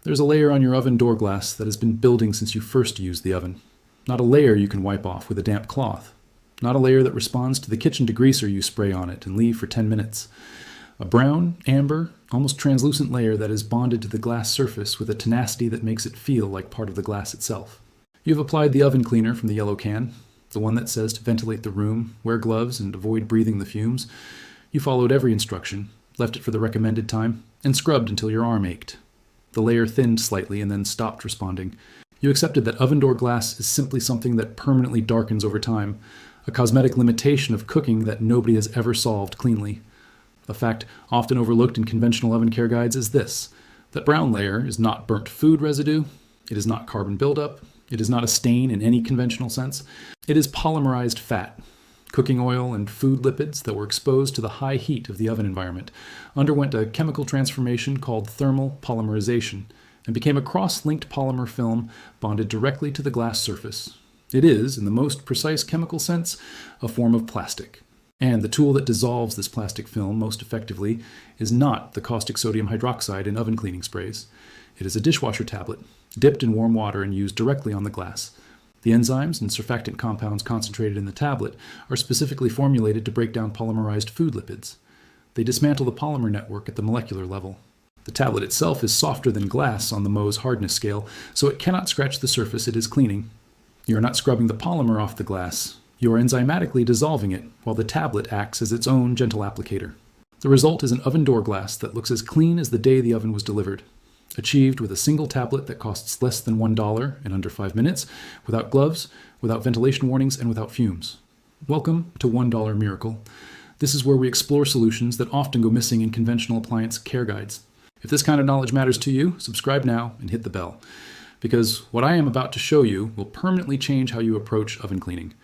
There's a layer on your oven door glass that has been building since you first used the oven. Not a layer you can wipe off with a damp cloth. Not a layer that responds to the kitchen degreaser you spray on it and leave for 10 minutes. A brown, amber, almost translucent layer that is bonded to the glass surface with a tenacity that makes it feel like part of the glass itself. You've applied the oven cleaner from the yellow can, the one that says to ventilate the room, wear gloves, and avoid breathing the fumes. You followed every instruction, left it for the recommended time, and scrubbed until your arm ached. The layer thinned slightly and then stopped responding. You accepted that oven door glass is simply something that permanently darkens over time, a cosmetic limitation of cooking that nobody has ever solved cleanly. A fact often overlooked in conventional oven care guides is this: that brown layer is not burnt food residue, it is not carbon buildup, it is not a stain in any conventional sense. It is polymerized fat, cooking oil and food lipids that were exposed to the high heat of the oven environment, underwent a chemical transformation called thermal polymerization, and became a cross-linked polymer film bonded directly to the glass surface. It is, in the most precise chemical sense, a form of plastic. And the tool that dissolves this plastic film most effectively is not the caustic sodium hydroxide in oven cleaning sprays. It is a dishwasher tablet, dipped in warm water and used directly on the glass. The enzymes and surfactant compounds concentrated in the tablet are specifically formulated to break down polymerized food lipids. They dismantle the polymer network at the molecular level. The tablet itself is softer than glass on the Mohs hardness scale, so it cannot scratch the surface it is cleaning. You are not scrubbing the polymer off the glass. You are enzymatically dissolving it, while the tablet acts as its own gentle applicator. The result is an oven door glass that looks as clean as the day the oven was delivered, achieved with a single tablet that costs less than $1 in under 5 minutes, without gloves, without ventilation warnings, and without fumes. Welcome to $1 Miracle. This is where we explore solutions that often go missing in conventional appliance care guides. If this kind of knowledge matters to you, subscribe now and hit the bell, because what I am about to show you will permanently change how you approach oven cleaning.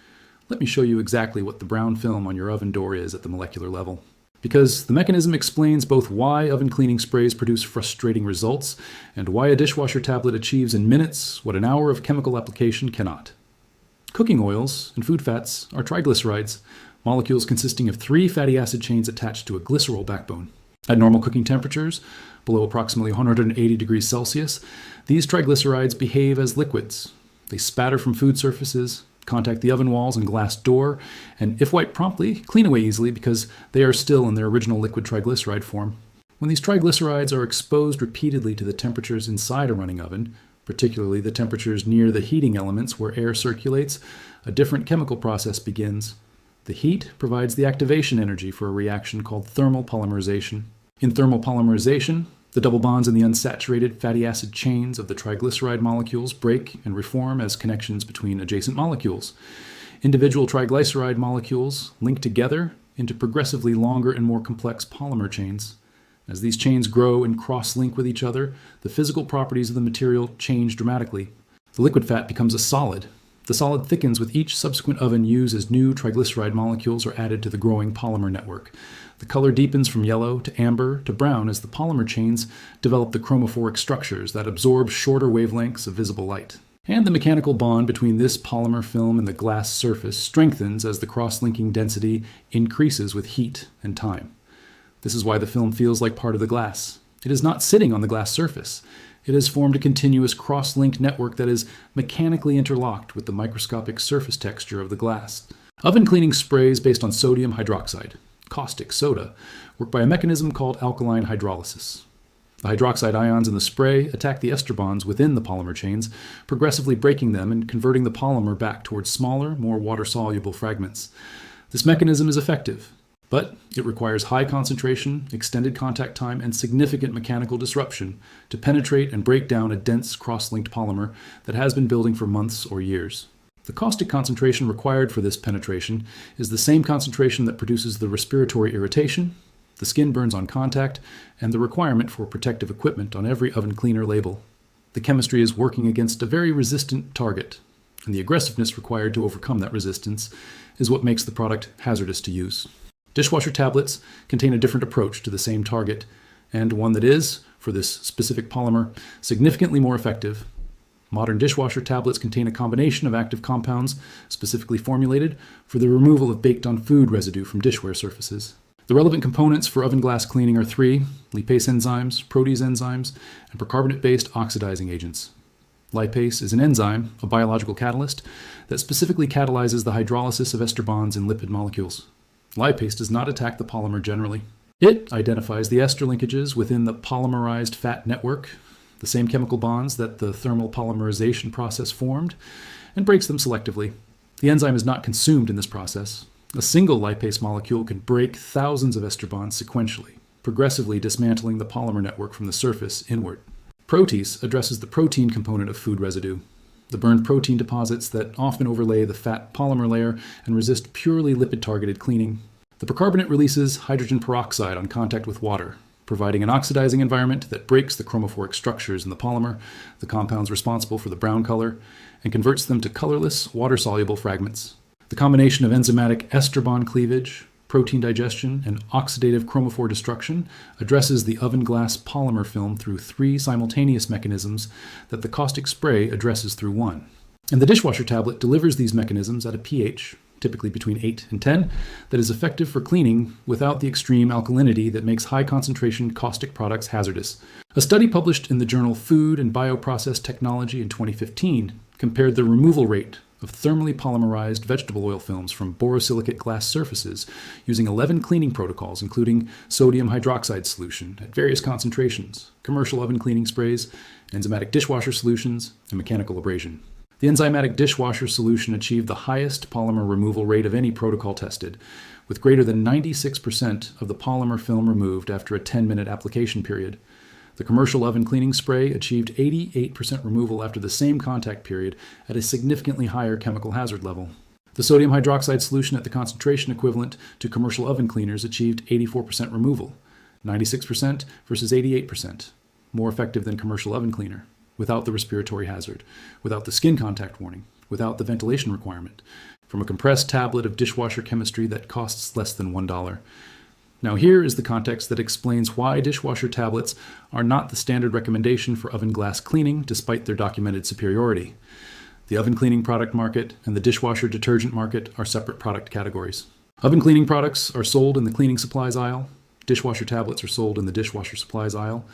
Let me show you exactly what the brown film on your oven door is at the molecular level. Because the mechanism explains both why oven cleaning sprays produce frustrating results and why a dishwasher tablet achieves in minutes what an hour of chemical application cannot. Cooking oils and food fats are triglycerides, molecules consisting of 3 fatty acid chains attached to a glycerol backbone. At normal cooking temperatures, below approximately 180 degrees Celsius, these triglycerides behave as liquids. They spatter from food surfaces, contact the oven walls and glass door, and if wiped promptly, clean away easily because they are still in their original liquid triglyceride form. When these triglycerides are exposed repeatedly to the temperatures inside a running oven, particularly the temperatures near the heating elements where air circulates, a different chemical process begins. The heat provides the activation energy for a reaction called thermal polymerization. In thermal polymerization, the double bonds in the unsaturated fatty acid chains of the triglyceride molecules break and reform as connections between adjacent molecules. Individual triglyceride molecules link together into progressively longer and more complex polymer chains. As these chains grow and cross-link with each other, the physical properties of the material change dramatically. The liquid fat becomes a solid. The solid thickens with each subsequent oven use as new triglyceride molecules are added to the growing polymer network. The color deepens from yellow to amber to brown as the polymer chains develop the chromophoric structures that absorb shorter wavelengths of visible light. And the mechanical bond between this polymer film and the glass surface strengthens as the cross-linking density increases with heat and time. This is why the film feels like part of the glass. It is not sitting on the glass surface. It has formed a continuous cross-linked network that is mechanically interlocked with the microscopic surface texture of the glass. Oven cleaning sprays based on sodium hydroxide, caustic soda, work by a mechanism called alkaline hydrolysis. The hydroxide ions in the spray attack the ester bonds within the polymer chains, progressively breaking them and converting the polymer back towards smaller, more water-soluble fragments. This mechanism is effective, but it requires high concentration, extended contact time, and significant mechanical disruption to penetrate and break down a dense cross-linked polymer that has been building for months or years. The caustic concentration required for this penetration is the same concentration that produces the respiratory irritation, the skin burns on contact, and the requirement for protective equipment on every oven cleaner label. The chemistry is working against a very resistant target, and the aggressiveness required to overcome that resistance is what makes the product hazardous to use. Dishwasher tablets contain a different approach to the same target, and one that is, for this specific polymer, significantly more effective. Modern dishwasher tablets contain a combination of active compounds specifically formulated for the removal of baked-on food residue from dishware surfaces. The relevant components for oven glass cleaning are three: lipase enzymes, protease enzymes, and percarbonate-based oxidizing agents. Lipase is an enzyme, a biological catalyst, that specifically catalyzes the hydrolysis of ester bonds in lipid molecules. Lipase does not attack the polymer generally. It identifies the ester linkages within the polymerized fat network, the same chemical bonds that the thermal polymerization process formed, and breaks them selectively. The enzyme is not consumed in this process. A single lipase molecule can break thousands of ester bonds sequentially, progressively dismantling the polymer network from the surface inward. Protease addresses the protein component of food residue, the burned protein deposits that often overlay the fat polymer layer and resist purely lipid-targeted cleaning. The percarbonate releases hydrogen peroxide on contact with water, providing an oxidizing environment that breaks the chromophoric structures in the polymer, the compounds responsible for the brown color, and converts them to colorless, water-soluble fragments. The combination of enzymatic ester bond cleavage, protein digestion, and oxidative chromophore destruction addresses the oven glass polymer film through three simultaneous mechanisms that the caustic spray addresses through one. And the dishwasher tablet delivers these mechanisms at a pH, typically between 8 and 10, that is effective for cleaning without the extreme alkalinity that makes high-concentration caustic products hazardous. A study published in the journal Food and Bioprocess Technology in 2015 compared the removal rate of thermally polymerized vegetable oil films from borosilicate glass surfaces using 11 cleaning protocols, including sodium hydroxide solution at various concentrations, commercial oven cleaning sprays, enzymatic dishwasher solutions, and mechanical abrasion. The enzymatic dishwasher solution achieved the highest polymer removal rate of any protocol tested, with greater than 96% of the polymer film removed after a 10-minute application period. The commercial oven cleaning spray achieved 88% removal after the same contact period at a significantly higher chemical hazard level. The sodium hydroxide solution at the concentration equivalent to commercial oven cleaners achieved 84% removal, 96% versus 88%, more effective than commercial oven cleaner, without the respiratory hazard, without the skin contact warning, without the ventilation requirement, from a compressed tablet of dishwasher chemistry that costs less than $1. Now here is the context that explains why dishwasher tablets are not the standard recommendation for oven glass cleaning despite their documented superiority. The oven cleaning product market and the dishwasher detergent market are separate product categories. Oven cleaning products are sold in the cleaning supplies aisle. Dishwasher tablets are sold in the dishwasher supplies aisle.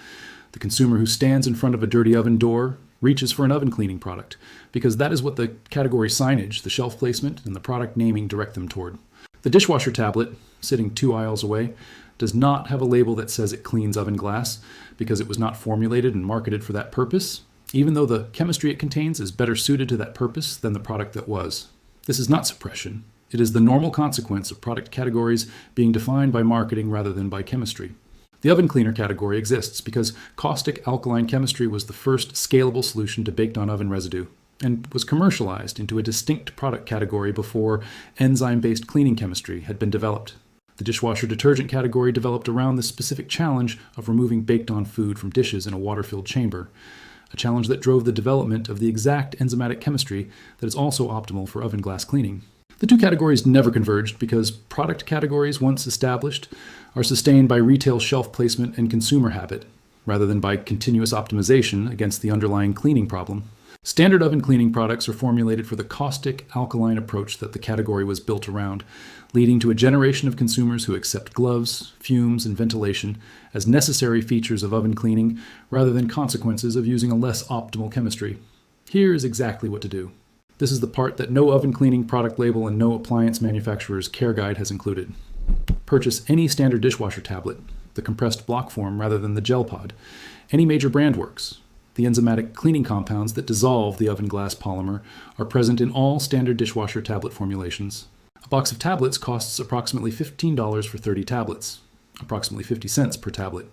The consumer who stands in front of a dirty oven door reaches for an oven cleaning product because that is what the category signage, the shelf placement, and the product naming direct them toward. The dishwasher tablet, sitting 2 aisles away, does not have a label that says it cleans oven glass because it was not formulated and marketed for that purpose, even though the chemistry it contains is better suited to that purpose than the product that was. This is not suppression. It is the normal consequence of product categories being defined by marketing rather than by chemistry. The oven cleaner category exists because caustic alkaline chemistry was the first scalable solution to baked-on oven residue and was commercialized into a distinct product category before enzyme-based cleaning chemistry had been developed. The dishwasher detergent category developed around the specific challenge of removing baked-on food from dishes in a water-filled chamber, a challenge that drove the development of the exact enzymatic chemistry that is also optimal for oven glass cleaning. The two categories never converged because product categories, once established, are sustained by retail shelf placement and consumer habit, rather than by continuous optimization against the underlying cleaning problem. Standard oven cleaning products are formulated for the caustic alkaline approach that the category was built around, leading to a generation of consumers who accept gloves, fumes, and ventilation as necessary features of oven cleaning rather than consequences of using a less optimal chemistry. Here is exactly what to do. This is the part that no oven cleaning product label and no appliance manufacturer's care guide has included. Purchase any standard dishwasher tablet, the compressed block form rather than the gel pod. Any major brand works. The enzymatic cleaning compounds that dissolve the oven glass polymer are present in all standard dishwasher tablet formulations. A box of tablets costs approximately $15 for 30 tablets, approximately 50 cents per tablet.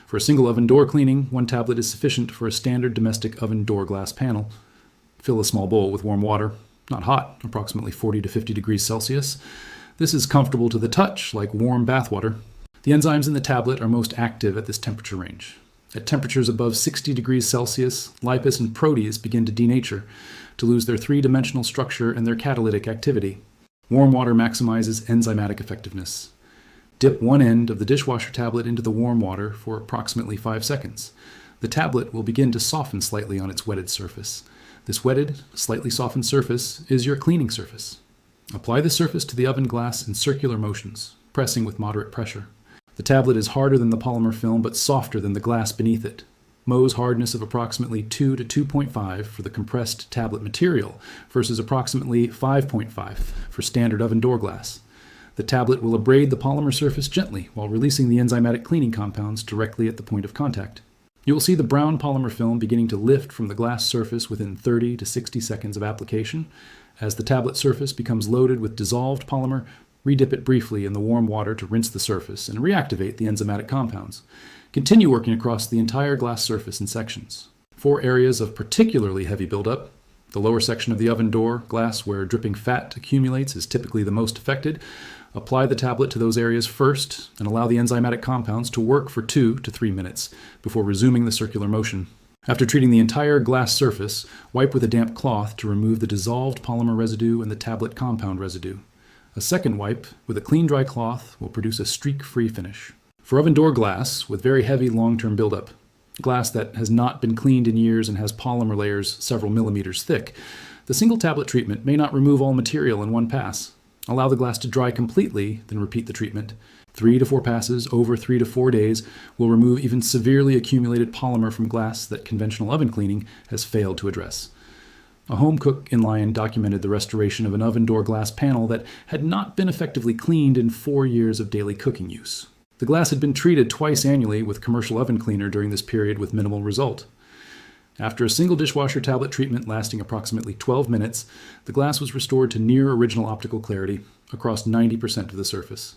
For a single oven door cleaning, 1 tablet is sufficient for a standard domestic oven door glass panel. Fill a small bowl with warm water, not hot, approximately 40 to 50 degrees Celsius. This is comfortable to the touch, like warm bath water. The enzymes in the tablet are most active at this temperature range. At temperatures above 60 degrees Celsius, lipase and protease begin to denature, to lose their three-dimensional structure and their catalytic activity. Warm water maximizes enzymatic effectiveness. Dip one end of the dishwasher tablet into the warm water for approximately 5 seconds. The tablet will begin to soften slightly on its wetted surface. This wetted, slightly softened surface is your cleaning surface. Apply the surface to the oven glass in circular motions. pressing with moderate pressure. The tablet is harder than the polymer film but softer than the glass beneath it. Mohs hardness of approximately 2 to 2.5 for the compressed tablet material versus approximately 5.5 for standard oven door glass. The tablet will abrade the polymer surface gently while releasing the enzymatic cleaning compounds directly at the point of contact. You will see the brown polymer film beginning to lift from the glass surface within 30 to 60 seconds of application. As the tablet surface becomes loaded with dissolved polymer, redip it briefly in the warm water to rinse the surface and reactivate the enzymatic compounds. Continue working across the entire glass surface in sections. For areas of particularly heavy buildup, the lower section of the oven door glass where dripping fat accumulates is typically the most affected. Apply the tablet to those areas first and allow the enzymatic compounds to work for 2 to 3 minutes before resuming the circular motion. After treating the entire glass surface, wipe with a damp cloth to remove the dissolved polymer residue and the tablet compound residue. A second wipe with a clean dry cloth will produce a streak-free finish. For oven door glass with very heavy long-term buildup, glass that has not been cleaned in years and has polymer layers several millimeters thick, the single tablet treatment may not remove all material in one pass. Allow the glass to dry completely, then repeat the treatment. 3 to 4 passes over 3 to 4 days will remove even severely accumulated polymer from glass that conventional oven cleaning has failed to address. A home cook in Lyon documented the restoration of an oven door glass panel that had not been effectively cleaned in 4 years of daily cooking use. The glass had been treated twice annually with commercial oven cleaner during this period with minimal result. After a single dishwasher tablet treatment lasting approximately 12 minutes, the glass was restored to near original optical clarity across 90% of the surface.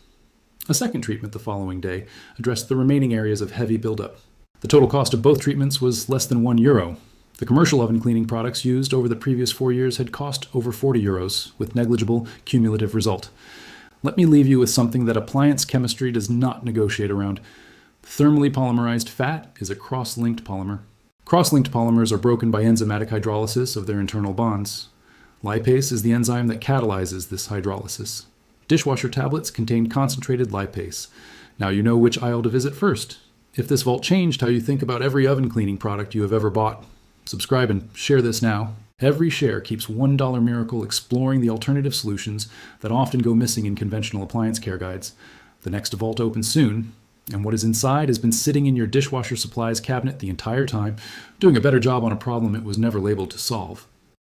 A second treatment the following day addressed the remaining areas of heavy buildup. The total cost of both treatments was less than €1. The commercial oven cleaning products used over the previous 4 years had cost over €40, with negligible cumulative result. Let me leave you with something that appliance chemistry does not negotiate around. Thermally polymerized fat is a cross-linked polymer. Cross-linked polymers are broken by enzymatic hydrolysis of their internal bonds. Lipase is the enzyme that catalyzes this hydrolysis. Dishwasher tablets contain concentrated lipase. Now you know which aisle to visit first. If this vault changed how you think about every oven cleaning product you have ever bought, subscribe and share this now. Every share keeps $1 Miracle exploring the alternative solutions that often go missing in conventional appliance care guides. The next vault opens soon, and what is inside has been sitting in your dishwasher supplies cabinet the entire time, doing a better job on a problem it was never labeled to solve.